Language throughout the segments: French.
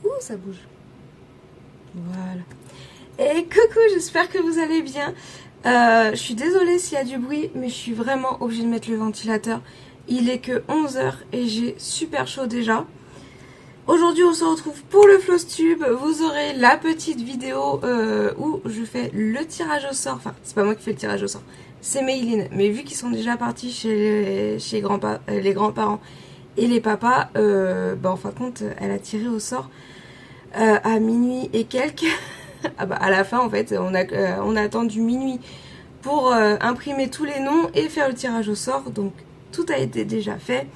Ouh, ça bouge. Voilà. Et coucou, j'espère que vous allez bien. Je suis désolée s'il y a du bruit, mais je suis vraiment obligée de mettre le ventilateur. Il est que 11 h et j'ai super chaud déjà. Aujourd'hui, on se retrouve pour le Flosstube. Vous aurez la petite vidéo où je fais le tirage au sort. Enfin, c'est pas moi qui fais le tirage au sort, c'est Mayline. Mais vu qu'ils sont déjà partis chez les grands-parents et les papas, en fin de compte, elle a tiré au sort à minuit et quelques. Ah bah, à la fin, en fait, on a attendu minuit pour imprimer tous les noms et faire le tirage au sort. Donc, tout a été déjà fait.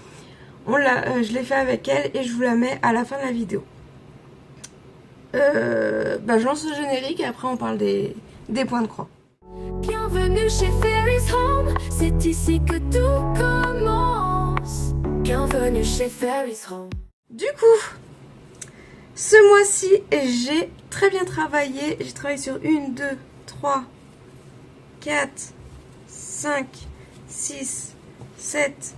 Je l'ai fait avec elle et je vous la mets à la fin de la vidéo. Je lance le générique et après on parle des points de croix. Bienvenue chez Fairy's Home, c'est ici que tout commence. Bienvenue chez Fairy's Home. Du coup, ce mois-ci, j'ai très bien travaillé. J'ai travaillé sur 1, 2, 3, 4, 5, 6, 7,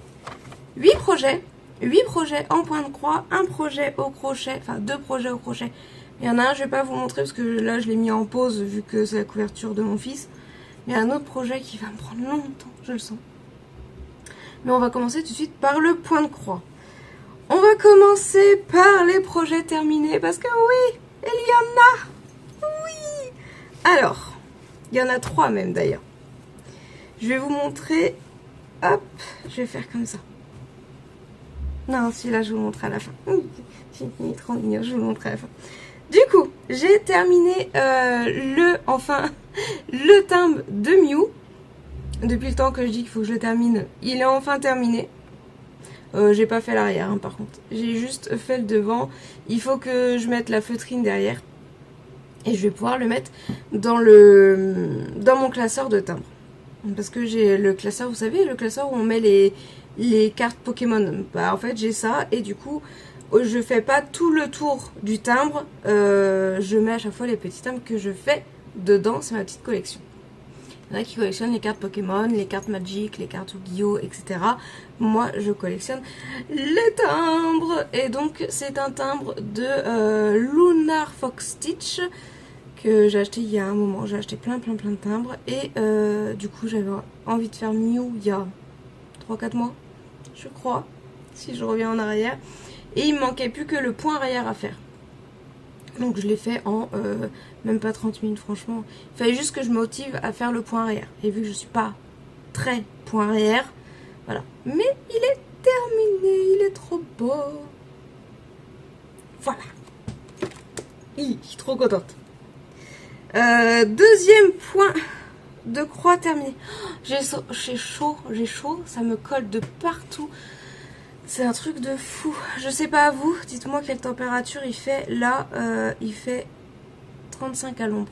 8 projets. 8 projets en point de croix, un projet au crochet, enfin 2 projets au crochet. Il y en a un, je vais pas vous montrer parce que là je l'ai mis en pause vu que c'est la couverture de mon fils. Il y a un autre projet qui va me prendre longtemps, je le sens. Mais on va commencer tout de suite par le point de croix. On va commencer par les projets terminés parce que oui, il y en a. Oui. Alors, il y en a 3 même d'ailleurs. Je vais vous montrer. Hop, je vais faire comme ça. Non, celui-là, je vous montre à la fin. Il est trop mignon, je vous montre à la fin. Du coup, j'ai terminé le timbre de Mew. Depuis le temps que je dis qu'il faut que je le termine, il est enfin terminé. J'ai pas fait l'arrière, par contre. J'ai juste fait le devant. Il faut que je mette la feutrine derrière. Et je vais pouvoir le mettre dans mon classeur de timbre. Parce que j'ai le classeur, vous savez, le classeur où on met les cartes Pokémon. En fait, j'ai ça et du coup, je fais pas tout le tour du timbre. Je mets à chaque fois les petits timbres que je fais dedans. C'est ma petite collection. Il y en a qui collectionnent les cartes Pokémon, les cartes Magic, les cartes Yu-Gi-Oh, etc. Moi, je collectionne les timbres. Et donc, c'est un timbre de Lunar Fox Stitch que j'ai acheté il y a un moment. J'ai acheté plein de timbres. Et du coup, j'avais envie de faire Mew il y a 3-4 mois, je crois, si je reviens en arrière. Et il me manquait plus que le point arrière à faire. Donc je l'ai fait en même pas 30 minutes, franchement. Il fallait juste que je me motive à faire le point arrière. Et vu que je suis pas très point arrière, voilà. Mais il est terminé, il est trop beau. Voilà. Je suis trop contente. Deuxième point de croix terminé. J'ai chaud, ça me colle de partout. C'est un truc de fou. Je sais pas à vous, dites-moi quelle température il fait. Là, il fait 35 à l'ombre.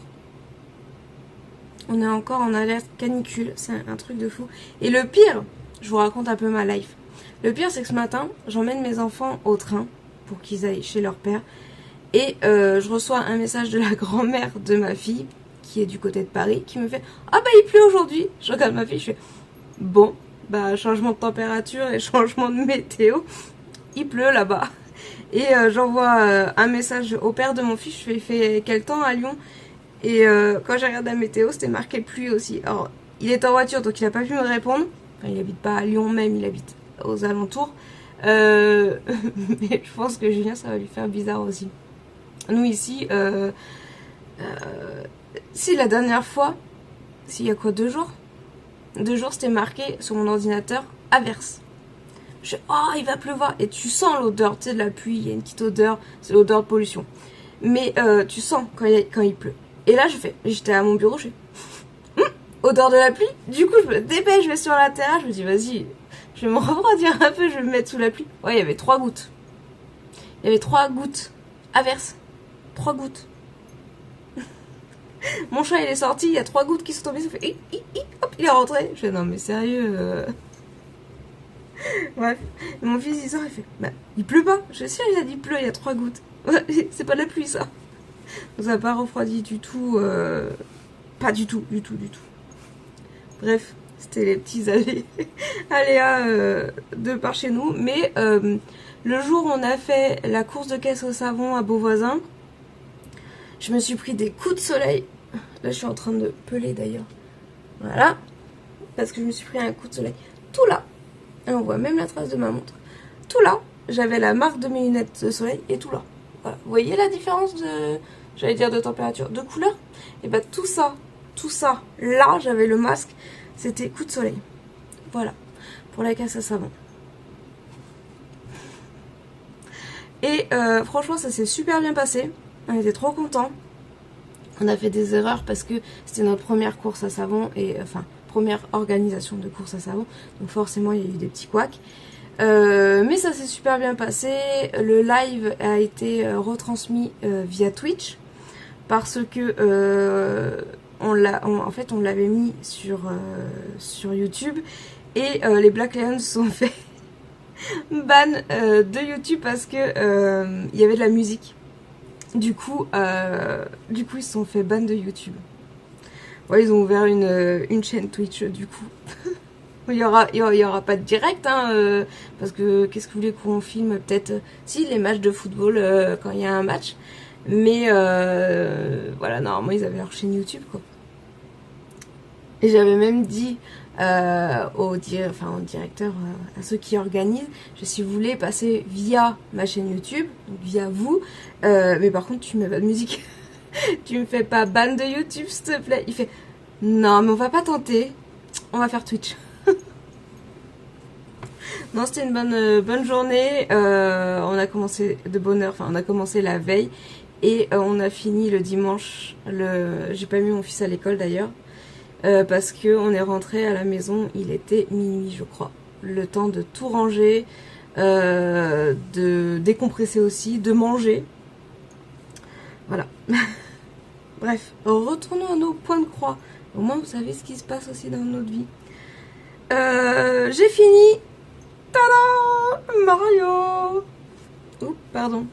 On est encore en alerte canicule, c'est un truc de fou. Et le pire, je vous raconte un peu ma life. Le pire, c'est que ce matin, j'emmène mes enfants au train pour qu'ils aillent chez leur père. Et je reçois un message de la grand-mère de ma fille, qui est du côté de Paris, qui me fait « Ah bah il pleut aujourd'hui !» Je regarde ma fille, je fais « Bon, bah changement de température et changement de météo, il pleut là-bas. » Et j'envoie un message au père de mon fils, je fais « Il fait quel temps à Lyon ?» Et quand j'ai regardé la météo, c'était marqué pluie aussi. Alors, il est en voiture, donc il n'a pas pu me répondre. Enfin, il habite pas à Lyon même, il habite aux alentours. Mais je pense que Julien, ça va lui faire bizarre aussi. Nous ici, si la dernière fois, s'il y a quoi, 2 jours 2 jours, c'était marqué sur mon ordinateur averse. Je fais, oh, il va pleuvoir. Et tu sens l'odeur, tu sais, de la pluie, il y a une petite odeur, c'est l'odeur de pollution. Mais tu sens quand il pleut. Et là, j'étais à mon bureau, je fais, odeur de la pluie. Du coup, je me dépêche, je vais sur la terrasse, je me dis, vas-y, je vais me refroidir un peu, je vais me mettre sous la pluie. Ouais, il y avait 3 gouttes. Il y avait 3 gouttes. Averse. 3 gouttes. Mon chat, il est sorti, il y a 3 gouttes qui sont tombées, ça fait, hop, il est rentré. Je fais, non, mais sérieux. Bref, et mon fils il sort, il fait bah il pleut pas. Je suis sûre, il a dit pleut, il y a 3 gouttes. C'est pas de la pluie ça. Donc ça n'a pas refroidi du tout, pas du tout. Bref, c'était les petits aléas de par chez nous. Mais Le jour où on a fait la course de caisse au savon à Beauvoisin, je me suis pris des coups de soleil. Là, je suis en train de peler d'ailleurs. Voilà. Parce que je me suis pris un coup de soleil. Tout là. Et on voit même la trace de ma montre. Tout là, j'avais la marque de mes lunettes de soleil et tout là. Voilà. Vous voyez la différence de, j'allais dire de température, de couleur? Et bah tout ça, là, j'avais le masque. C'était coup de soleil. Voilà. Pour la caisse à savon. Et franchement, ça s'est super bien passé. On était trop contents. On a fait des erreurs parce que c'était notre première course à savon et enfin première organisation de course à savon. Donc forcément, il y a eu des petits couacs. Mais ça s'est super bien passé. Le live a été retransmis via Twitch parce que en fait on l'avait mis sur YouTube et les Black Lions se sont fait ban de YouTube parce que il y avait de la musique. Du coup, ils se sont fait ban de YouTube. Ouais, ils ont ouvert une chaîne Twitch du coup. Il y aura pas de direct, hein, parce que qu'est-ce que vous voulez qu'on filme? Peut-être, si, les matchs de football quand il y a un match. Mais voilà, normalement ils avaient leur chaîne YouTube, quoi. Et j'avais même dit au directeur, à ceux qui organisent, si vous voulez passer via ma chaîne YouTube, donc via vous, mais par contre tu mets pas de musique. Tu me fais pas ban de YouTube, s'il te plaît. Il fait, non mais on va pas tenter, on va faire Twitch. Non, c'était une bonne journée. On a commencé de bonne heure, enfin on a commencé la veille et on a fini le dimanche. J'ai pas mis mon fils à l'école d'ailleurs parce que on est rentré à la maison, il était minuit je crois. Le temps de tout ranger, de décompresser aussi, de manger. Voilà. Bref, retournons à nos points de croix. Au moins vous savez ce qui se passe aussi dans notre vie. J'ai fini. Tada! Mario! Oups, pardon.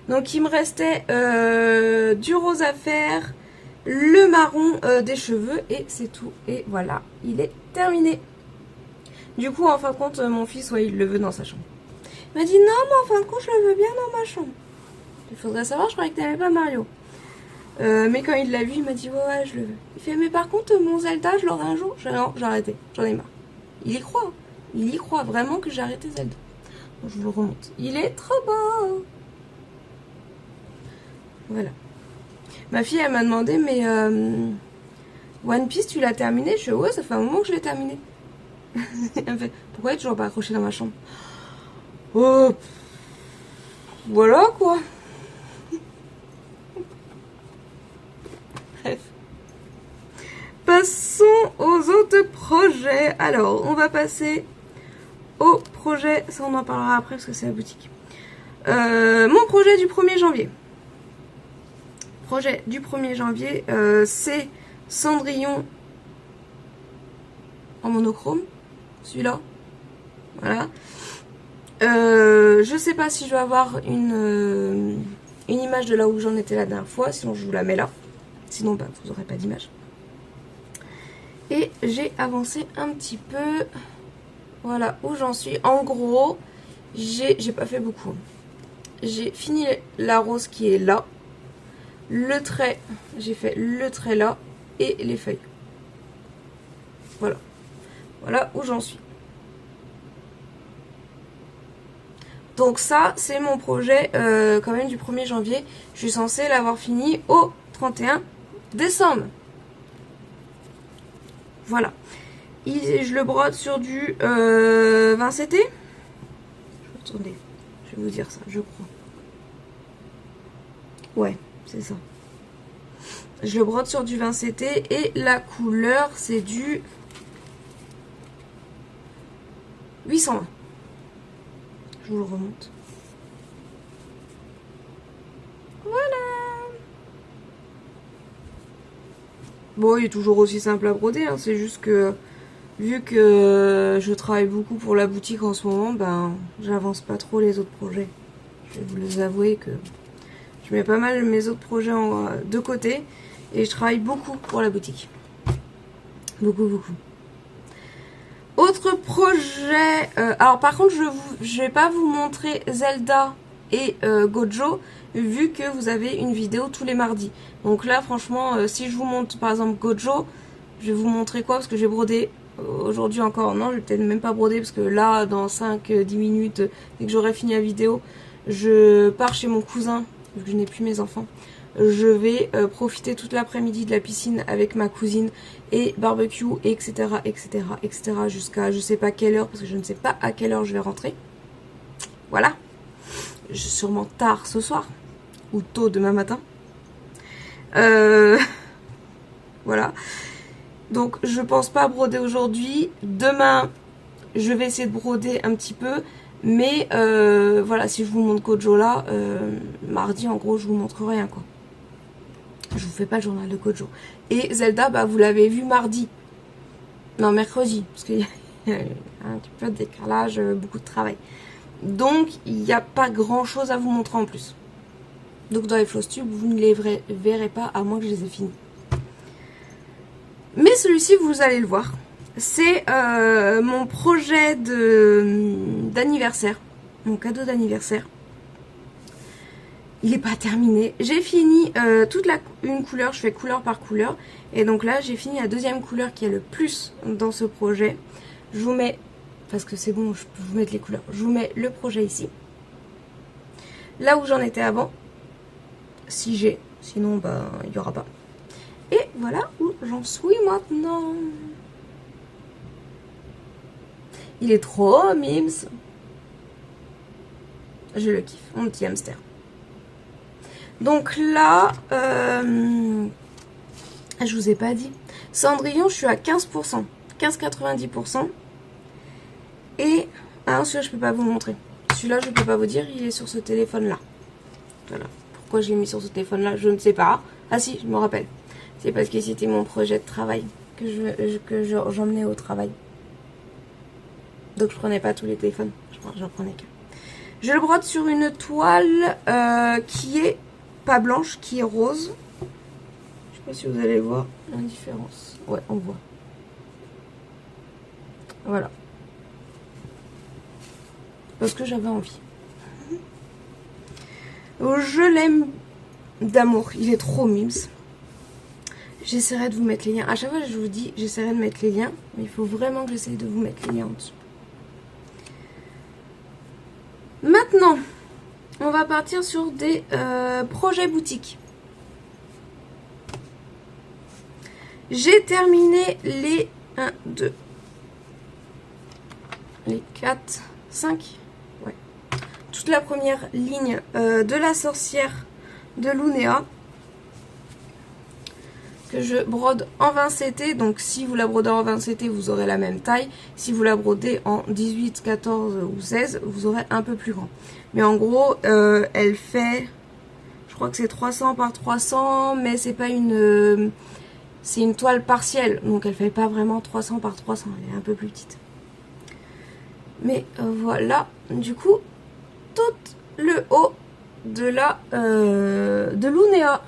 Donc il me restait du rose à faire, le marron des cheveux et c'est tout. Et voilà, il est terminé. Du coup, en fin de compte, mon fils, ouais, il le veut dans sa chambre. Il m'a dit non, mais en fin de compte, je le veux bien dans ma chambre. Il faudrait savoir, je croyais que t'aimais pas Mario. Mais quand il l'a vu, il m'a dit ouais, je le veux. Il fait mais par contre mon Zelda, je l'aurai un jour. Non, j'ai arrêté, j'en ai marre. Il y croit, il y croit vraiment que j'ai arrêté Zelda. Donc, je vous le remonte. Il est trop beau. Voilà. Ma fille elle m'a demandé mais One Piece tu l'as terminé? Je fais ouais, ça fait un moment que je l'ai terminé. Elle me fait pourquoi il est toujours pas accroché dans ma chambre? Oh, voilà quoi. Bref. Passons aux autres projets. Alors, on va passer au projet. Ça, on en parlera après parce que c'est la boutique. Mon projet du 1er janvier. Projet du 1er janvier, c'est Cendrillon en monochrome. Celui-là. Voilà. Je sais pas si je vais avoir une image de là où j'en étais la dernière fois. Sinon, je vous la mets là. Sinon, bah, vous n'aurez pas d'image. Et j'ai avancé un petit peu. Voilà où j'en suis. En gros, j'ai pas fait beaucoup. J'ai fini la rose qui est là. Le trait, j'ai fait le trait là. Et les feuilles. Voilà. Voilà où j'en suis. Donc ça, c'est mon projet quand même du 1er janvier. Je suis censée l'avoir fini au 31 décembre. Voilà. Je le brode sur du 20 CT. Attendez, je vais vous dire ça, je crois. Ouais, c'est ça. Je le brode sur du 20 CT et la couleur, c'est du 820. Je vous le remonte. Voilà. Bon, il est toujours aussi simple à broder, hein. C'est juste que vu que je travaille beaucoup pour la boutique en ce moment, ben j'avance pas trop les autres projets. Je vais vous les avouer que je mets pas mal mes autres projets de côté et je travaille beaucoup pour la boutique. Beaucoup, beaucoup. Autre projet, alors par contre je vais pas vous montrer Zelda et Gojo vu que vous avez une vidéo tous les mardis. Donc là franchement si je vous montre par exemple Gojo, je vais vous montrer quoi parce que j'ai brodé aujourd'hui encore. Non, je vais peut-être même pas broder parce que là dans 5-10 minutes dès que j'aurai fini la vidéo je pars chez mon cousin vu que je n'ai plus mes enfants. Je vais profiter toute l'après-midi de la piscine avec ma cousine et barbecue, etc., etc., etc., jusqu'à je sais pas quelle heure, parce que je ne sais pas à quelle heure je vais rentrer. Voilà. Sûrement tard ce soir, ou tôt demain matin. Voilà. Donc, je pense pas broder aujourd'hui. Demain, je vais essayer de broder un petit peu. Mais, voilà, si je vous montre Gojo là, mardi, en gros, je vous montre rien, quoi. Je vous fais pas le journal de Gojo. Et Zelda, bah vous l'avez vu mardi. Non, mercredi. Parce qu'il y a un petit peu de décalage, beaucoup de travail. Donc, il n'y a pas grand chose à vous montrer en plus. Donc, dans les Flosstube, vous ne les verrez pas à moins que je les ai finis. Mais celui-ci, vous allez le voir. C'est mon projet d'anniversaire. Mon cadeau d'anniversaire. Il n'est pas terminé. J'ai fini une couleur, je fais couleur par couleur. Et donc là, j'ai fini la deuxième couleur qui est le plus dans ce projet. Je vous mets, parce que c'est bon, je peux vous mettre les couleurs. Je vous mets le projet ici. Là où j'en étais avant. Si j'ai, sinon, ben, il n'y aura pas. Et voilà où j'en suis maintenant. Il est trop mimes. Je le kiffe, mon petit hamster. Donc là, je vous ai pas dit. Cendrillon, je suis à 15%. 15,90%. Et, ah, celui-là, je peux pas vous montrer. Celui-là, je peux pas vous dire, il est sur ce téléphone-là. Voilà. Pourquoi je l'ai mis sur ce téléphone-là, je ne sais pas. Ah si, je me rappelle. C'est parce que c'était mon projet de travail que j'emmenais au travail. Donc je prenais pas tous les téléphones. J'en prenais qu'un. Je le brode sur une toile qui est pas blanche, qui est rose. Je sais pas si vous allez voir la différence. Ouais, on voit. Voilà. Parce que j'avais envie. Je l'aime d'amour. Il est trop mimes. J'essaierai de vous mettre les liens. À chaque fois, je vous dis, j'essaierai de mettre les liens. Mais il faut vraiment que j'essaye de vous mettre les liens en dessous. Maintenant, on va partir sur des projets boutiques. J'ai terminé les 1, 2, les 4, 5, ouais. Toute la première ligne de la sorcière de Lunea. Que je brode en 20 CT. Donc si vous la brodez en 20 CT, vous aurez la même taille. Si vous la brodez en 18, 14 ou 16, vous aurez un peu plus grand. Mais en gros, elle fait, je crois que c'est 300 par 300, mais c'est pas une, c'est une toile partielle. Donc elle fait pas vraiment 300 par 300, elle est un peu plus petite. Mais voilà, du coup, tout le haut de la de Lunea.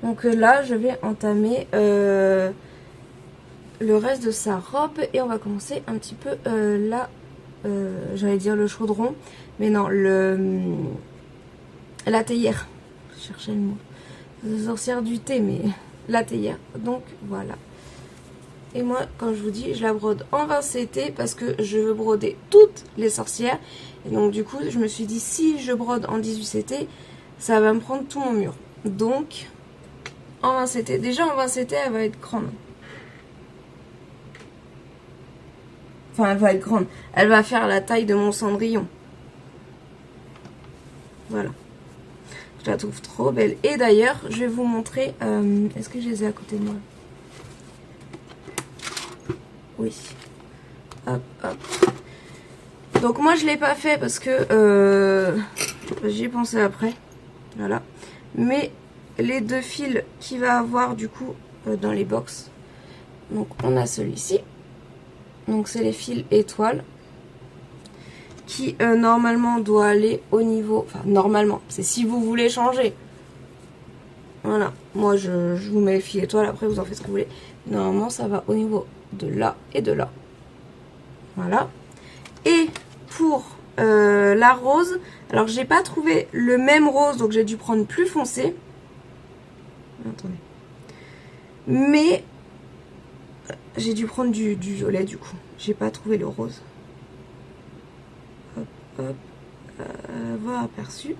Donc là, je vais entamer le reste de sa robe et on va commencer un petit peu là, j'allais dire le chaudron, mais non, la théière. Je cherchais le mot. Sorcière du thé, mais la théière. Donc voilà. Et moi, quand je vous dis, je la brode en 20 CT parce que je veux broder toutes les sorcières. Et donc du coup, je me suis dit, si je brode en 18 CT, ça va me prendre tout mon mur. Donc en 20 CT. Déjà en 20 CT, elle va être grande. Enfin, elle va être grande. Elle va faire la taille de mon cendrillon. Voilà. Je la trouve trop belle. Et d'ailleurs, je vais vous montrer... est-ce que je les ai à côté de moi? Oui. Hop, hop. Donc moi, je ne l'ai pas fait parce que... j'y ai pensé après. Voilà. Mais... les deux fils qu'il va avoir du coup dans les box. Donc on a celui-ci. Donc c'est les fils étoiles. Qui normalement doit aller au niveau... enfin normalement, c'est si vous voulez changer. Voilà. Moi je vous mets les fils étoiles, après vous en faites ce que vous voulez. Normalement, ça va au niveau de là et de là. Voilà. Et pour la rose, alors j'ai pas trouvé le même rose, donc j'ai dû prendre plus foncé. Attendez. Mais j'ai dû prendre du violet du coup. J'ai pas trouvé le rose. Hop, hop. Voir aperçu.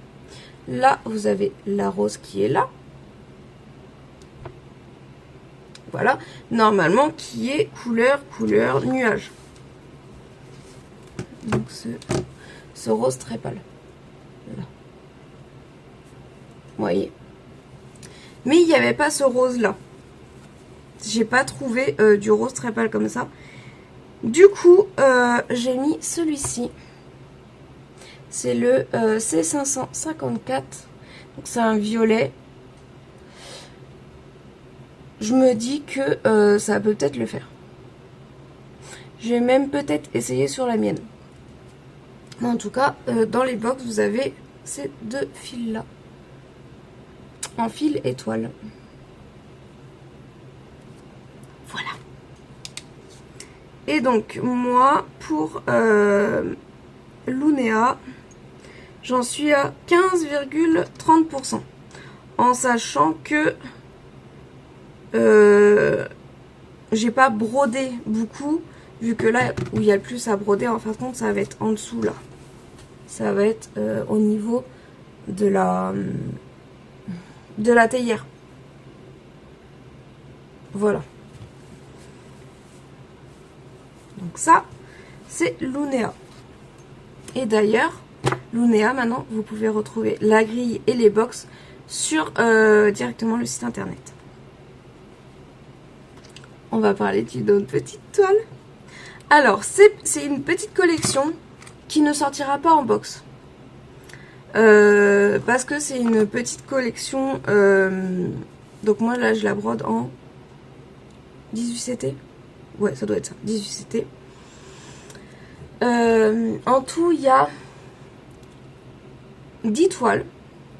Là, vous avez la rose qui est là. Voilà. Normalement, qui est couleur nuage. Donc ce rose très pâle. Là. Vous voyez. Mais il n'y avait pas ce rose là. J'ai pas trouvé du rose très pâle comme ça. Du coup, j'ai mis celui-ci. C'est le C554. Donc c'est un violet. Je me dis que ça peut peut-être le faire. Je vais même peut-être essayer sur la mienne. Mais en tout cas, dans les box, vous avez ces deux fils-là. En fil étoile. Voilà. Et donc, moi, pour Lunea, j'en suis à 15,30%. En sachant que j'ai pas brodé beaucoup. Vu que là où il y a le plus à broder, en fin de compte, ça va être en dessous là. Ça va être au niveau de la théière. Voilà. Donc ça, c'est Lunea. Et d'ailleurs, Lunea, maintenant, vous pouvez retrouver la grille et les box sur directement le site internet. On va parler d'une petite toile. Alors, c'est une petite collection qui ne sortira pas en box. Parce que c'est une petite collection. Donc moi, là, je la brode en 18 CT. Ouais, ça doit être ça, 18 CT. En tout, il y a 10 toiles.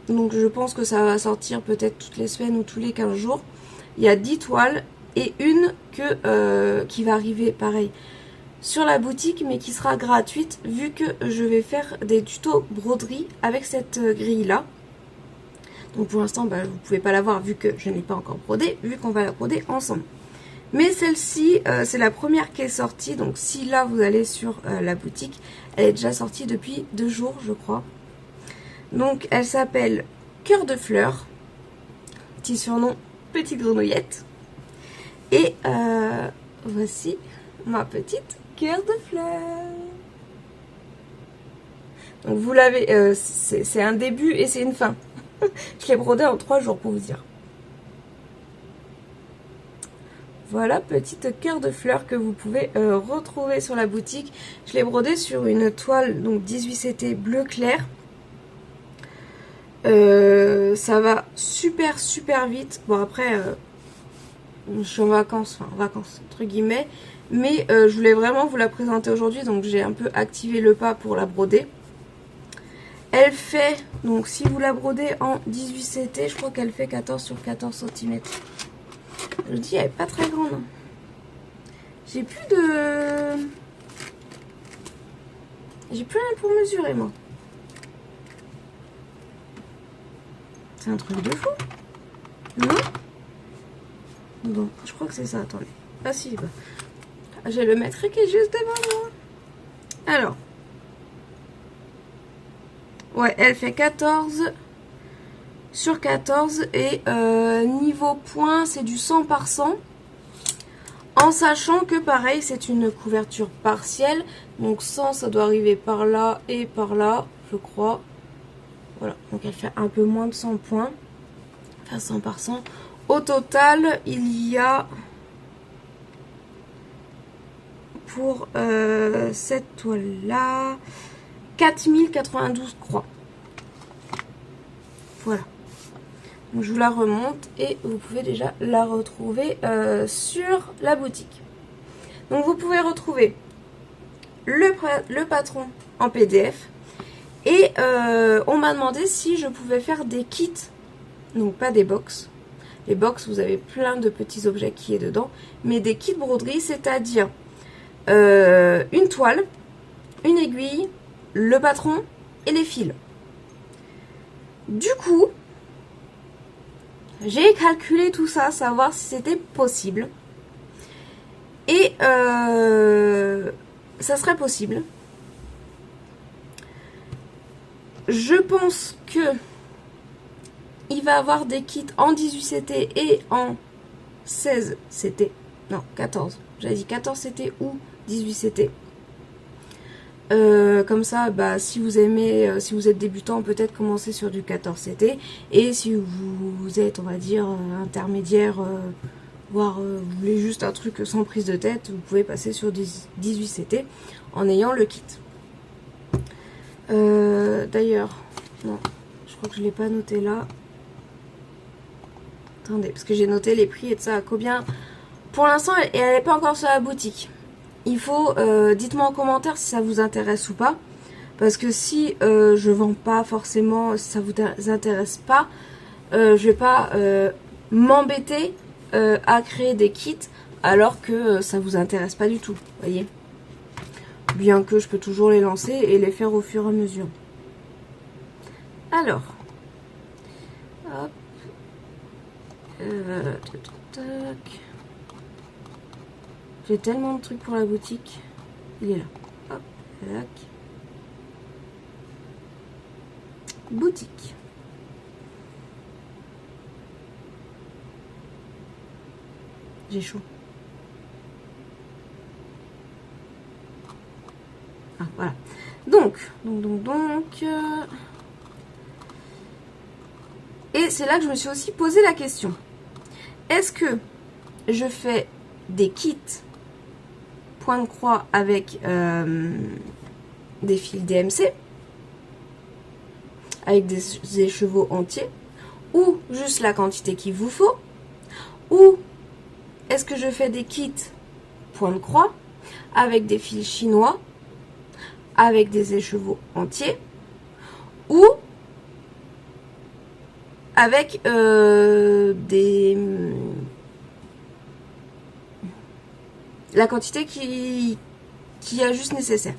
Donc je pense que ça va sortir peut-être toutes les semaines ou tous les 15 jours. Il y a 10 toiles et une qui va arriver, pareil, sur la boutique, mais qui sera gratuite vu que je vais faire des tutos broderie avec cette grille là. Donc pour l'instant, vous ne pouvez pas la voir vu que je n'ai pas encore brodé, vu qu'on va la broder ensemble. Mais celle-ci, c'est la première qui est sortie. Donc si là vous allez sur la boutique, elle est déjà sortie depuis 2 jours je crois. Donc elle s'appelle Cœur de fleurs. Petit surnom, petite grenouillette. Et voici ma petite Cœur de fleurs. Donc vous l'avez, c'est un début et c'est une fin. Je l'ai brodé en 3 jours pour vous dire. Voilà, petite Cœur de fleurs que vous pouvez retrouver sur la boutique. Je l'ai brodé sur une toile, donc 18 CT bleu clair. Ça va super vite. Bon après, je suis en vacances, enfin vacances entre guillemets. Mais je voulais vraiment vous la présenter aujourd'hui, donc j'ai un peu activé le pas pour la broder. Elle fait, donc si vous la brodez en 18 CT, je crois qu'elle fait 14 sur 14 cm. Je dis, elle est pas très grande. J'ai plus rien pour mesurer moi. C'est un truc de fou. Non? Bon, je crois que c'est ça, attendez. Ah si, j'ai le métrique qui est juste devant moi. Alors. Ouais, elle fait 14 sur 14 et niveau point, c'est du 100 par 100. En sachant que pareil, c'est une couverture partielle. Donc 100, ça doit arriver par là et par là, je crois. Voilà, donc elle fait un peu moins de 100 points. Enfin 100 par 100. Au total, il y a pour cette toile-là 4092 croix. Voilà. Donc je vous la remonte et vous pouvez déjà la retrouver sur la boutique. Donc vous pouvez retrouver le patron en PDF. Et on m'a demandé si je pouvais faire des kits, donc pas des box, Les box, vous avez plein de petits objets qui est dedans. Mais des kits broderie, c'est-à-dire une toile, une aiguille, le patron et les fils. Du coup, j'ai calculé tout ça, savoir si c'était possible. Et ça serait possible. Je pense que il va avoir des kits en 18 CT et en 16 CT. Non, 14. J'avais dit 14 CT ou 18 CT. Comme ça, bah, si vous aimez, si vous êtes débutant, peut-être commencer sur du 14 CT. Et si vous êtes, on va dire, intermédiaire, voire vous voulez juste un truc sans prise de tête, vous pouvez passer sur 18 CT en ayant le kit. D'ailleurs, non, je crois que je ne l'ai pas noté là. Attendez, parce que j'ai noté les prix et de ça à combien. Pour l'instant, elle n'est pas encore sur la boutique. Il faut, dites-moi en commentaire si ça vous intéresse ou pas. Parce que si je vends pas forcément, si ça vous intéresse pas, je vais pas m'embêter à créer des kits alors que ça vous intéresse pas du tout, voyez. Bien que je peux toujours les lancer et les faire au fur et à mesure. Alors, hop, tac. J'ai tellement de trucs pour la boutique. Il est là. Hop, tac. Boutique. J'ai chaud. Ah, voilà. Donc. Et c'est là que je me suis aussi posé la question. Est-ce que je fais des kits point de croix avec des fils DMC, avec des écheveaux entiers, ou juste la quantité qu'il vous faut, ou est-ce que je fais des kits point de croix avec des fils chinois, avec des écheveaux entiers, ou avec la quantité qui est juste nécessaire.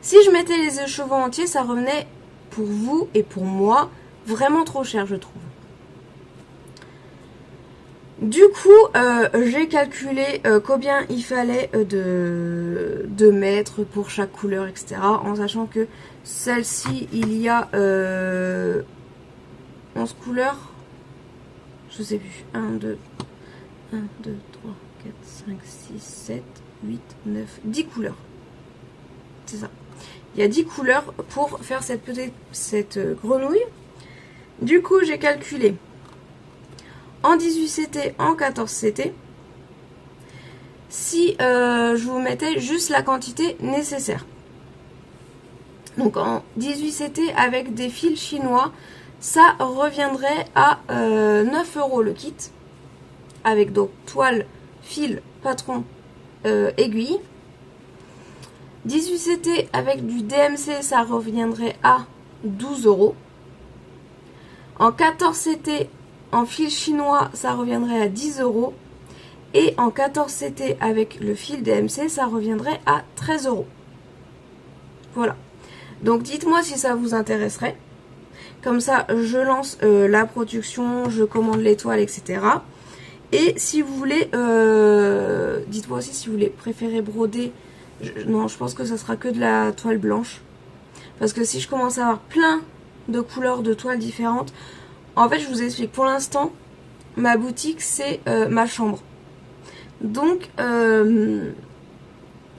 Si je mettais les écheveaux entiers, ça revenait pour vous et pour moi vraiment trop cher, je trouve. Du coup, j'ai calculé combien il fallait de mètres pour chaque couleur, etc. En sachant que celle-ci, il y a 11 couleurs. Je sais plus. 1, 2, 3, 4, 5, 6, 7, 8, 9, 10 couleurs. C'est ça. Il y a 10 couleurs pour faire cette grenouille. Du coup, j'ai calculé en 18 CT, en 14 CT, si je vous mettais juste la quantité nécessaire. Donc en 18 CT avec des fils chinois, ça reviendrait à 9 € le kit. Avec donc toile, fil, patron, aiguille. 18 CT avec du DMC, ça reviendrait à 12 €. En 14 CT en fil chinois, ça reviendrait à 10 €. Et en 14 CT avec le fil DMC, ça reviendrait à 13 €. Voilà. Donc dites-moi si ça vous intéresserait. Comme ça, je lance la production, je commande les toiles, etc. Et si vous voulez, dites-moi aussi si vous voulez préférer broder. Non, je pense que ça sera que de la toile blanche. Parce que si je commence à avoir plein de couleurs de toiles différentes, en fait, je vous explique. Pour l'instant, ma boutique, c'est ma chambre. Donc, dans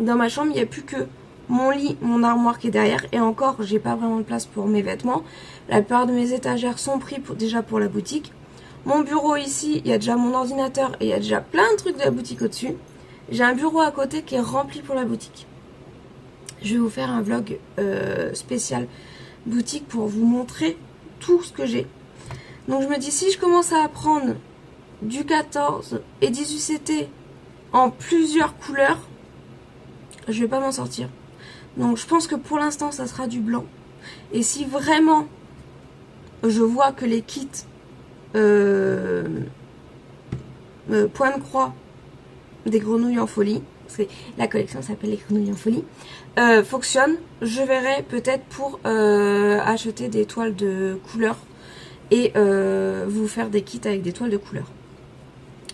ma chambre, il n'y a plus que mon lit, mon armoire qui est derrière. Et encore, j'ai pas vraiment de place pour mes vêtements. La plupart de mes étagères sont prises déjà pour la boutique. Mon bureau ici, il y a déjà mon ordinateur et il y a déjà plein de trucs de la boutique au-dessus. J'ai un bureau à côté qui est rempli pour la boutique. Je vais vous faire un vlog spécial boutique pour vous montrer tout ce que j'ai. Donc je me dis, si je commence à prendre du 14 et 18 CT en plusieurs couleurs, je vais pas m'en sortir. Donc je pense que pour l'instant ça sera du blanc. Et si vraiment je vois que les kits point de croix des grenouilles en folie, parce que la collection s'appelle les grenouilles en folie, fonctionne, je verrai peut-être pour acheter des toiles de couleur et vous faire des kits avec des toiles de couleur.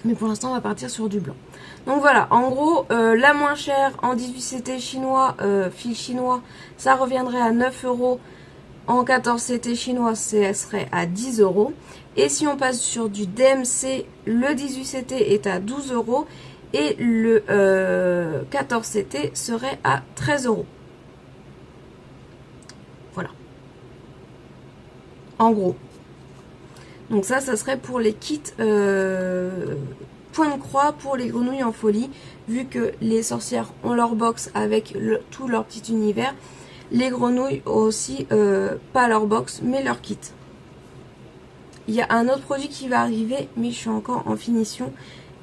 Mais pour l'instant on va partir sur du blanc. Donc voilà, en gros la moins chère en 18CT chinois, fil chinois, ça reviendrait à 9 €. En 14CT chinois, ça serait à 10 €. Et si on passe sur du DMC, le 18CT est à 12 € et le 14CT serait à 13 €. Voilà. En gros. Donc ça serait pour les kits point de croix pour les grenouilles en folie. Vu que les sorcières ont leur box avec tout leur petit univers, les grenouilles ont aussi pas leur box mais leur kit. Il y a un autre produit qui va arriver mais je suis encore en finition.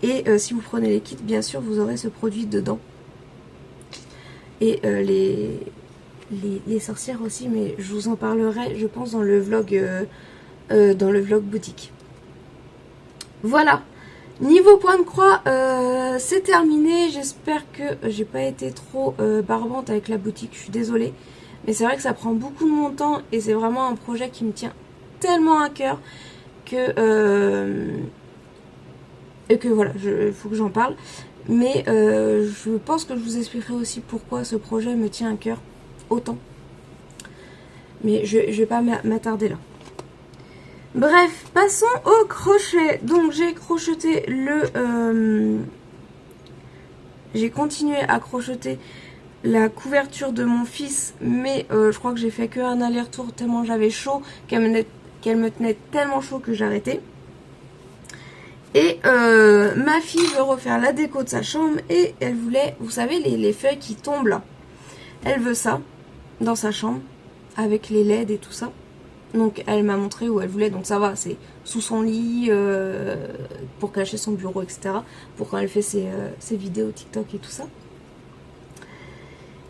Et si vous prenez les kits, bien sûr, vous aurez ce produit dedans. Et les sorcières aussi, mais je vous en parlerai, je pense, dans le vlog boutique. Voilà. Niveau point de croix, c'est terminé. J'espère que j'ai pas été trop barbante avec la boutique. Je suis désolée. Mais c'est vrai que ça prend beaucoup de mon temps et c'est vraiment un projet qui me tient tellement à cœur que... et que voilà, il faut que j'en parle. Mais je pense que je vous expliquerai aussi pourquoi ce projet me tient à cœur autant. Mais je vais pas m'attarder là. Bref, passons au crochet. Donc j'ai crocheté j'ai continué à crocheter la couverture de mon fils. Mais je crois que j'ai fait qu'un aller-retour tellement j'avais chaud, qu'elle me tenait tellement chaud que j'ai arrêté. Et ma fille veut refaire la déco de sa chambre et elle voulait, vous savez, les feuilles qui tombent là. Elle veut ça dans sa chambre avec les LED et tout ça. Donc elle m'a montré où elle voulait, donc ça va, c'est sous son lit pour cacher son bureau, etc. Pour quand elle fait ses vidéos TikTok et tout ça.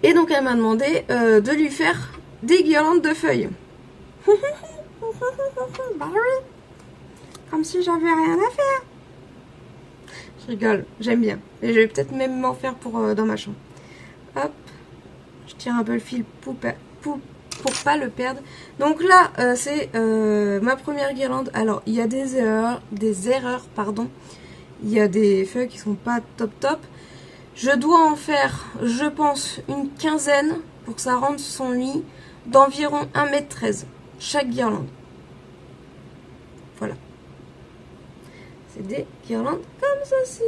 Et donc elle m'a demandé de lui faire des guirlandes de feuilles. Bah oui, comme si j'avais rien à faire. Je rigole, j'aime bien. Et je vais peut-être même m'en faire pour dans ma chambre. Hop, je tire un peu le fil pour pas le perdre. Donc là, c'est ma première guirlande. Alors, il y a des erreurs, pardon. Il y a des feuilles qui sont pas top. Je dois en faire, je pense, une quinzaine pour que ça rende son lit d'environ 1,13 m chaque guirlande. Voilà. C'est des guirlandes comme ceci.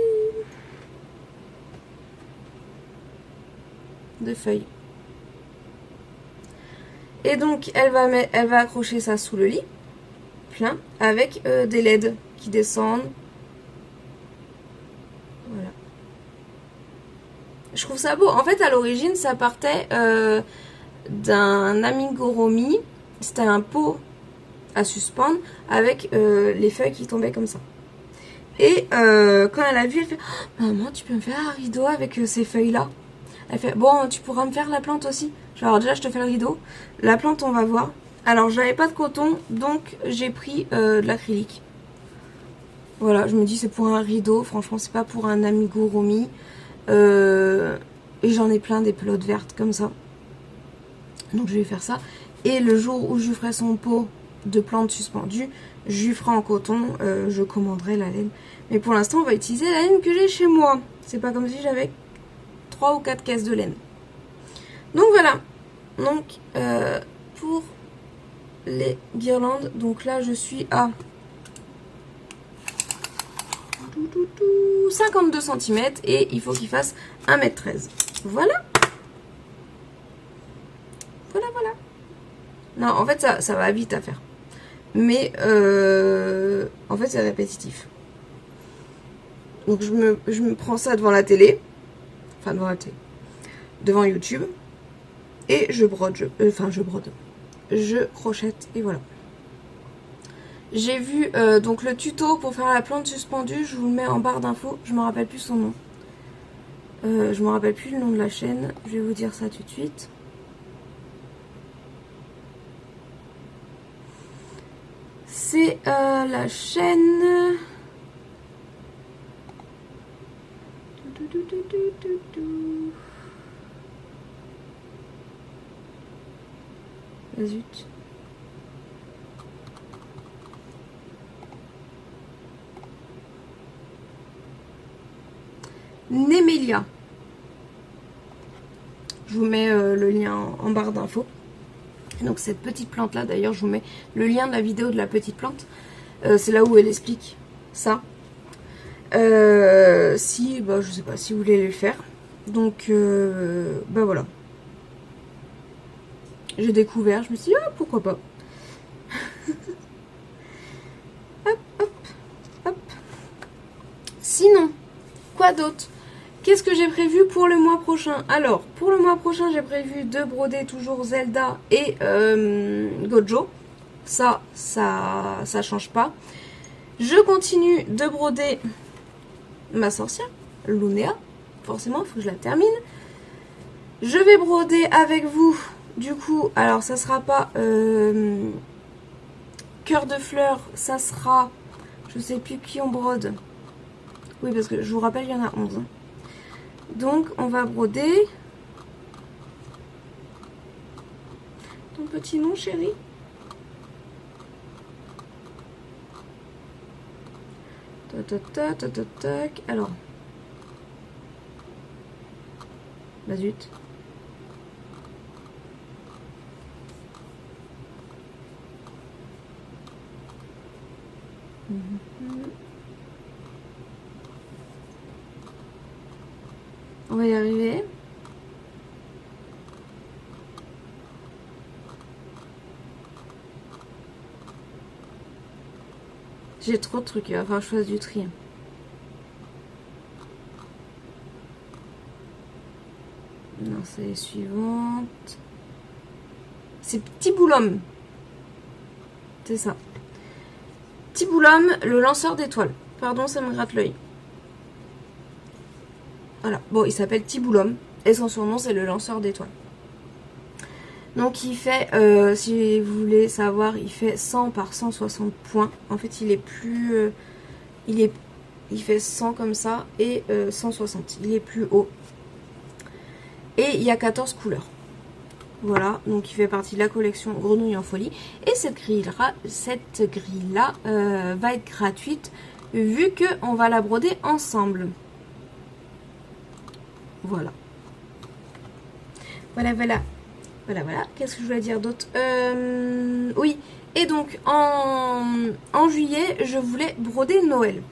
De feuilles. Et donc elle va accrocher ça sous le lit, plein, avec des LED qui descendent. Voilà. Je trouve ça beau. En fait, à l'origine, ça partait d'un amigurumi. C'était un pot à suspendre avec les feuilles qui tombaient comme ça. Et quand elle a vu, elle fait oh, maman, tu peux me faire un rideau avec ces feuilles-là? Elle fait bon, tu pourras me faire la plante aussi. Alors déjà, je te fais le rideau. La plante, on va voir. Alors, j'avais pas de coton, donc j'ai pris de l'acrylique. Voilà, je me dis c'est pour un rideau. Franchement, c'est pas pour un amigurumi. Et j'en ai plein des pelotes vertes comme ça. Donc, je vais faire ça. Et le jour où je ferai son pot de plantes suspendues, je lui ferai en coton. Je commanderai la laine. Mais pour l'instant, on va utiliser la laine que j'ai chez moi. C'est pas comme si j'avais 3 ou 4 caisses de laine. Donc voilà. Donc pour les guirlandes, donc là je suis à 52 cm et il faut qu'il fasse 1,13 m. Voilà. Voilà. Non, en fait ça va vite à faire. Mais en fait c'est répétitif. Donc je me prends ça devant la télé. Enfin devant la télé. Devant YouTube. Et je brode. Je crochette et voilà. J'ai vu donc le tuto pour faire la plante suspendue. Je vous le mets en barre d'infos. Je me rappelle plus son nom. Je me rappelle plus le nom de la chaîne. Je vais vous dire ça tout de suite. C'est la chaîne Ah, zut. Némélia. Je vous mets le lien en barre d'infos. Donc cette petite plante là, d'ailleurs je vous mets le lien de la vidéo de la petite plante. C'est là où elle explique ça. Si, bah je sais pas si vous voulez le faire. Donc bah voilà. J'ai découvert, je me suis dit ah pourquoi pas. Hop, hop, hop. Sinon, quoi d'autre? Qu'est-ce que j'ai prévu pour le mois prochain? Alors, pour le mois prochain, j'ai prévu de broder toujours Zelda et Gojo. Ça change pas. Je continue de broder ma sorcière, Lunéa. Forcément, il faut que je la termine. Je vais broder avec vous, du coup, alors ça sera pas cœur de fleurs, ça sera, je sais plus qui on brode. Oui, parce que je vous rappelle, il y en a 11. Donc, on va broder ton petit nom, chérie. Tac. Alors. Bah zut. On va y arriver. J'ai trop de trucs, il va falloir que je fasse du tri. Non, c'est les suivantes. C'est Petit Boulhomme. C'est ça. Petit Boulhomme, le lanceur d'étoiles. Pardon, ça me gratte l'œil. Voilà. Bon, il s'appelle Petit Boulhomme. Et son surnom, c'est le lanceur d'étoiles. Donc, il fait, si vous voulez savoir, il fait 100 par 160 points. En fait, il est plus... il fait 100 comme ça et 160. Il est plus haut. Et il y a 14 couleurs. Voilà, donc il fait partie de la collection Grenouille en folie. Et cette grille-là va être gratuite vu qu'on va la broder ensemble. Voilà. Voilà. Qu'est-ce que je voulais dire d'autre? Oui, et donc en juillet, je voulais broder Noël.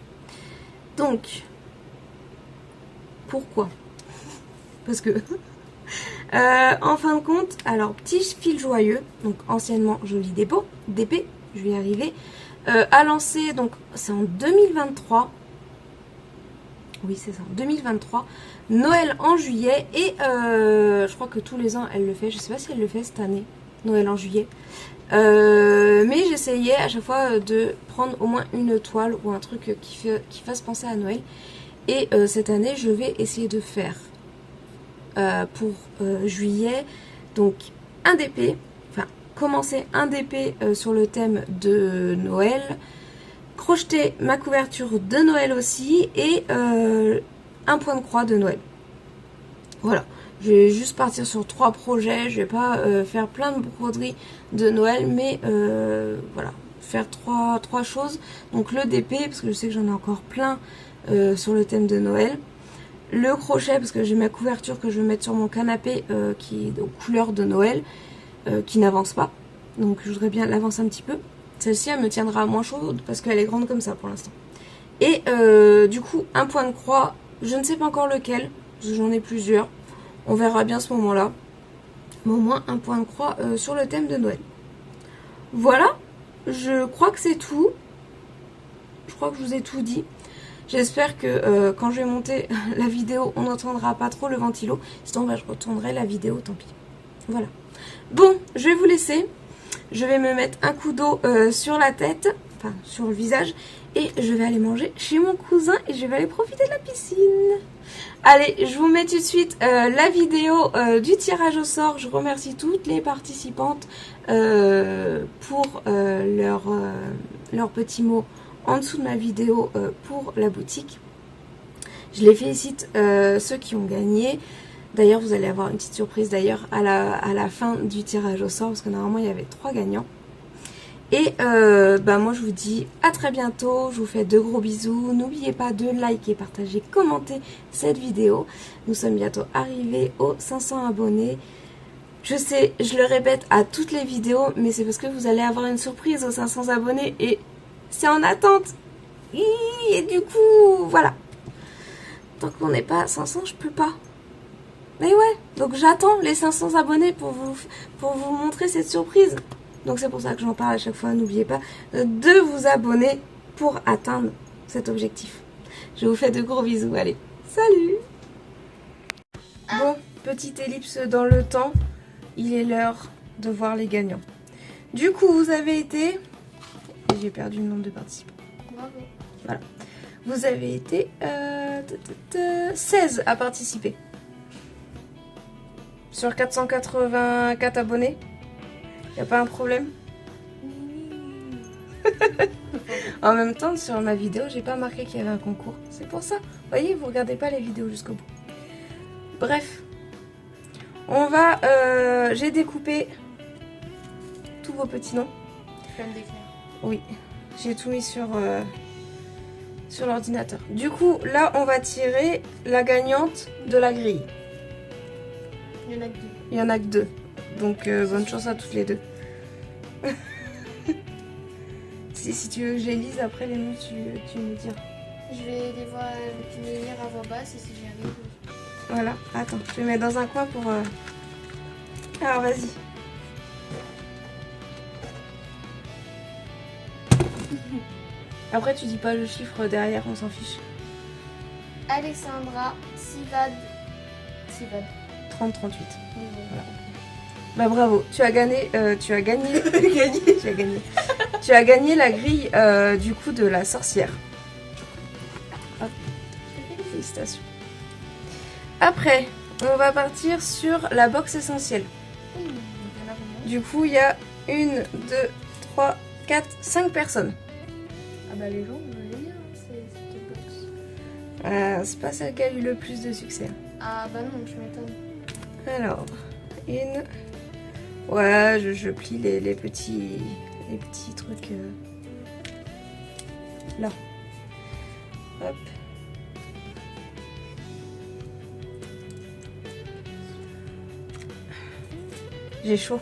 Donc, pourquoi? Parce que... en fin de compte, alors petit fil joyeux, donc anciennement joli d'épée, je vais y arriver, a lancé, donc c'est en 2023, oui c'est ça, 2023, Noël en juillet, et je crois que tous les ans elle le fait, je sais pas si elle le fait cette année, Noël en juillet, mais j'essayais à chaque fois de prendre au moins une toile ou un truc qui fasse penser à Noël, et cette année je vais essayer de faire pour juillet, donc un DP, enfin commencer un DP sur le thème de Noël, crocheter ma couverture de Noël aussi et un point de croix de Noël. Voilà, je vais juste partir sur 3 projets, je vais pas faire plein de broderies de Noël, mais voilà, faire 3 choses. Donc le DP, parce que je sais que j'en ai encore plein sur le thème de Noël. Le crochet, parce que j'ai ma couverture que je vais mettre sur mon canapé qui est aux couleurs de Noël, qui n'avance pas. Donc je voudrais bien l'avancer un petit peu. Celle-ci, elle me tiendra moins chaude parce qu'elle est grande comme ça pour l'instant. Et du coup, un point de croix, je ne sais pas encore lequel, parce que j'en ai plusieurs. On verra bien à ce moment-là. Mais au moins un point de croix sur le thème de Noël. Voilà, je crois que c'est tout. Je crois que je vous ai tout dit. J'espère que quand je vais monter la vidéo, on n'entendra pas trop le ventilo. Sinon, bah, je retournerai la vidéo, tant pis. Voilà. Bon, je vais vous laisser. Je vais me mettre un coup d'eau sur la tête, enfin sur le visage. Et je vais aller manger chez mon cousin et je vais aller profiter de la piscine. Allez, je vous mets tout de suite la vidéo du tirage au sort. Je remercie toutes les participantes pour leurs petits mots en dessous de ma vidéo pour la boutique. Je les félicite ceux qui ont gagné. D'ailleurs, vous allez avoir une petite surprise d'ailleurs à la fin du tirage au sort parce que normalement il y avait 3 gagnants. Et moi je vous dis à très bientôt, je vous fais de gros bisous. N'oubliez pas de liker, partager, commenter cette vidéo. Nous sommes bientôt arrivés aux 500 abonnés. Je sais, je le répète à toutes les vidéos, mais c'est parce que vous allez avoir une surprise aux 500 abonnés et c'est en attente. Et du coup, voilà. Tant qu'on n'est pas à 500, je peux pas. Mais ouais, donc j'attends les 500 abonnés pour vous montrer cette surprise. Donc c'est pour ça que j'en parle à chaque fois. N'oubliez pas de vous abonner pour atteindre cet objectif. Je vous fais de gros bisous. Allez, salut! Bon, petite ellipse dans le temps. Il est l'heure de voir les gagnants. Du coup, vous avez été... J'ai perdu le nombre de participants. Bravo. Voilà. Vous avez été 16 à participer. Sur 484 abonnés. Y a pas un problème? En même temps, sur ma vidéo, j'ai pas marqué qu'il y avait un concours. C'est pour ça. Vous voyez, vous regardez pas les vidéos jusqu'au bout. Bref. On va... j'ai découpé tous vos petits noms. Tu peux me décrire? Oui. J'ai tout mis sur l'ordinateur. Du coup, là, on va tirer la gagnante de la grille. Il y en a que 2. Il y en a que 2. Donc, bonne chance à toutes les 2. si tu veux que je les lise, après les noms, tu me diras. Je vais les voir, tu les lire à voix basse et si j'y arrive. Voilà, attends, je vais mettre dans un coin pour... Alors, vas-y. Après, tu dis pas le chiffre derrière, on s'en fiche. Alexandra Sivad. 30-38. Voilà. Bah bravo, tu as gagné, tu as gagné la grille du coup de la sorcière. Hop. Félicitations. Après, on va partir sur la box essentielle. Du coup, il y a 1, 2, 3, 4, 5 personnes. Ah bah les gens, vous voyez bien, c'est cette box. C'est pas celle qui a eu le plus de succès. Ah bah non, je m'étonne. Alors, une... Ouais, je plie les petits trucs là. Hop. J'ai chaud.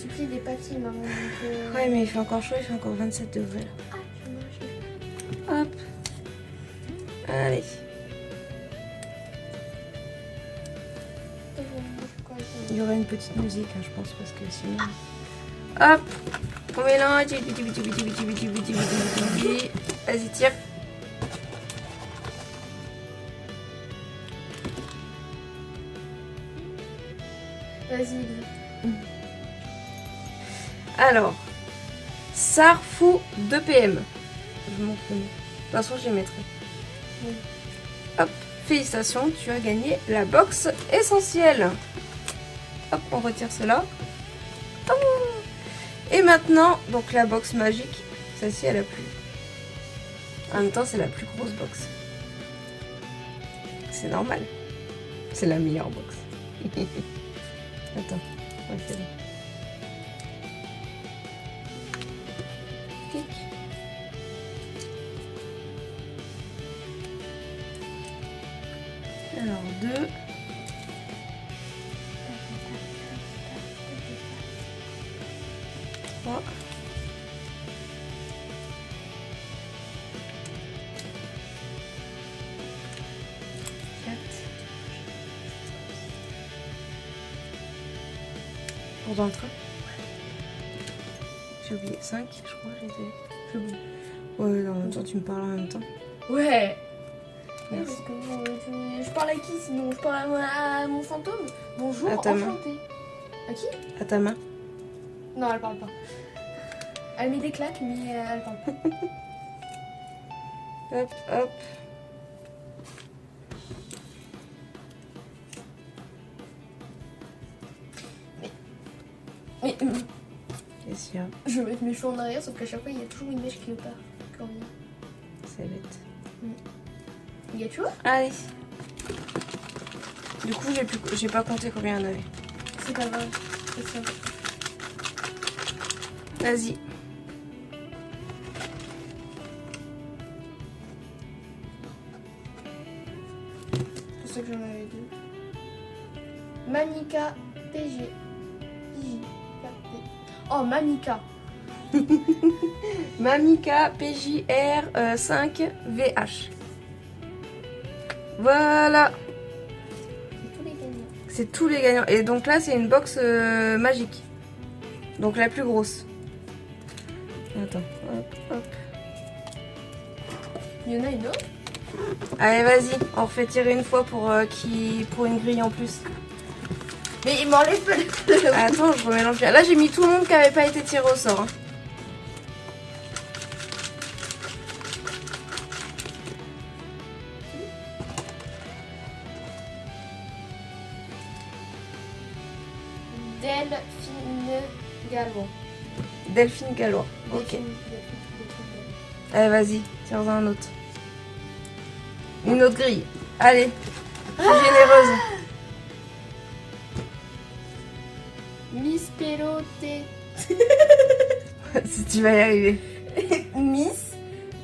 Tu plies des papiers, maman. Donc, Ouais, mais il fait encore chaud, il fait encore 27 degrés là. Ah, je vais marcher. Hop. Allez. Il y aura une petite musique, hein, je pense, parce que sinon... Hop. On mélange. Vas-y, tire. Vas-y. Alors, Sarfou 2 PM. Je montre le nom. De toute façon, je les mettrai. Oui. Hop, félicitations, tu as gagné la box essentielle. Hop, on retire cela. Oh. Et maintenant, donc la box magique. Celle-ci, elle a plus. En même temps, c'est la plus grosse box. C'est normal. C'est la meilleure box. Attends, ouais, c'est bon. Tic. Alors, 2. 3. 4. Pour dans le train. J'ai oublié 5, je crois. J'ai oublié. Ouais, en même temps, tu me parles en même temps. Ouais. Merci. Parce que je parle à qui sinon? Je parle à mon fantôme. Bonjour, À ta main. enchantée. À qui? À ta main. Non, elle parle pas. Elle met des claques, mais elle parle pas. Hop, hop. Mais Qu'est-ce qu'il y a? je vais mettre mes cheveux en arrière, sauf qu'à chaque fois, il y a toujours une mèche qui part. Quand même. C'est bête. Pikachu. Allez. Du coup, j'ai pas compté combien il y en avait. C'est pas grave. C'est ça. Vas-y. C'est pour ça que j'en avais 2. Mamika PG. Oh, Mamika. Mamika PJR 5 VH. Voilà. C'est tous les gagnants. C'est tous les gagnants. Et donc là, c'est une box magique. Donc la plus grosse. Attends. Hop, hop. Il y en a une autre. Allez, vas-y. On refait tirer une fois pour une grille en plus. Mais il m'enlève pas le... Attends, je remélange bien. Là, j'ai mis tout le monde qui n'avait pas été tiré au sort. Hein. Delphine Gallois. Delphine Gallois. Ok. Allez, vas-y. Tire-en un autre. Une autre grille. Allez. Je suis généreuse. Miss Pelote. Si tu vas y arriver. Miss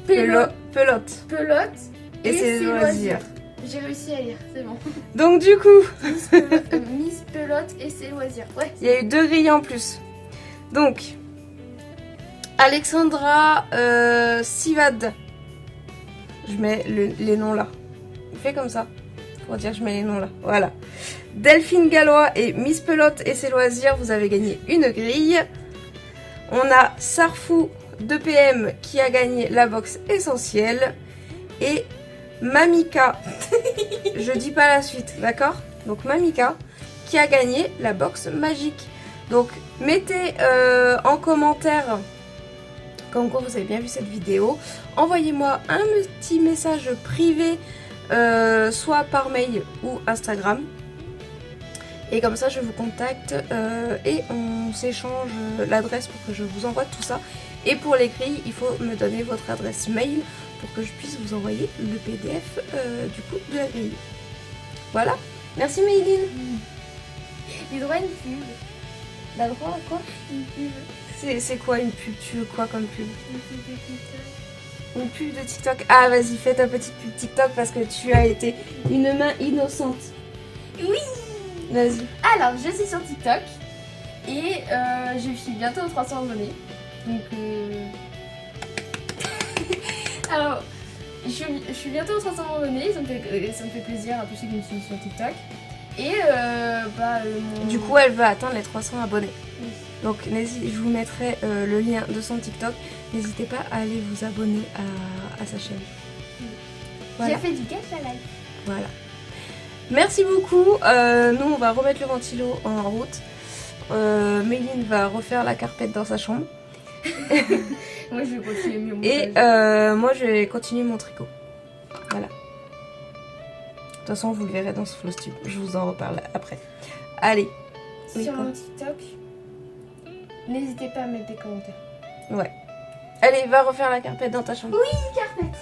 Pelote. Pelote Et ses loisirs. J'ai réussi à lire, c'est bon. Donc du coup, Miss Pelote et ses loisirs. Ouais. il y a eu 2 grilles en plus. Donc, Alexandra Sivad. Je mets les noms là. Fais comme ça. Pour dire je mets les noms là. Voilà. Delphine Gallois et Miss Pelote et ses loisirs, vous avez gagné une grille. On a Sarfou 2PM qui a gagné la box essentielle. Et Mamika, je dis pas la suite, d'accord? Donc Mamika qui a gagné la box magique. Donc mettez en commentaire comme quoi vous avez bien vu cette vidéo. Envoyez-moi un petit message privé, soit par mail ou Instagram. Et comme ça je vous contacte et on s'échange l'adresse pour que je vous envoie tout ça. Et pour les grilles, il faut me donner votre adresse mail pour que je puisse vous envoyer le PDF du coup de la grille. Voilà. Merci Maïline. Les droits à une pub. La droit à quoi? Une pub. C'est quoi une pub? Tu veux quoi comme pub? Une pub de TikTok. Une pub de TikTok? Ah vas-y, fais ta petite pub TikTok parce que tu as été une main innocente. Oui. Vas-y. Alors, je suis sur TikTok et je suis bientôt aux 300 abonnés. Donc, alors, je suis bientôt aux 300 abonnés, ça me fait plaisir à tous ceux qui me suivent sur TikTok. Et Du coup, elle veut atteindre les 300 abonnés. Oui. Donc, je vous mettrai le lien de son TikTok. N'hésitez pas à aller vous abonner à sa chaîne. Oui. Voilà. J'ai fait du cash à live. Voilà. Merci beaucoup. Nous, on va remettre le ventilo en route. Méline va refaire la carpette dans sa chambre. Moi, je vais continuer mon montage. Et moi, je vais continuer mon tricot. Voilà. De toute façon, vous le verrez dans ce flowstube. Je vous en reparle après. Allez. Sur mon TikTok, n'hésitez pas à mettre des commentaires. Ouais. Allez, va refaire la carpette dans ta chambre. Oui, carpette.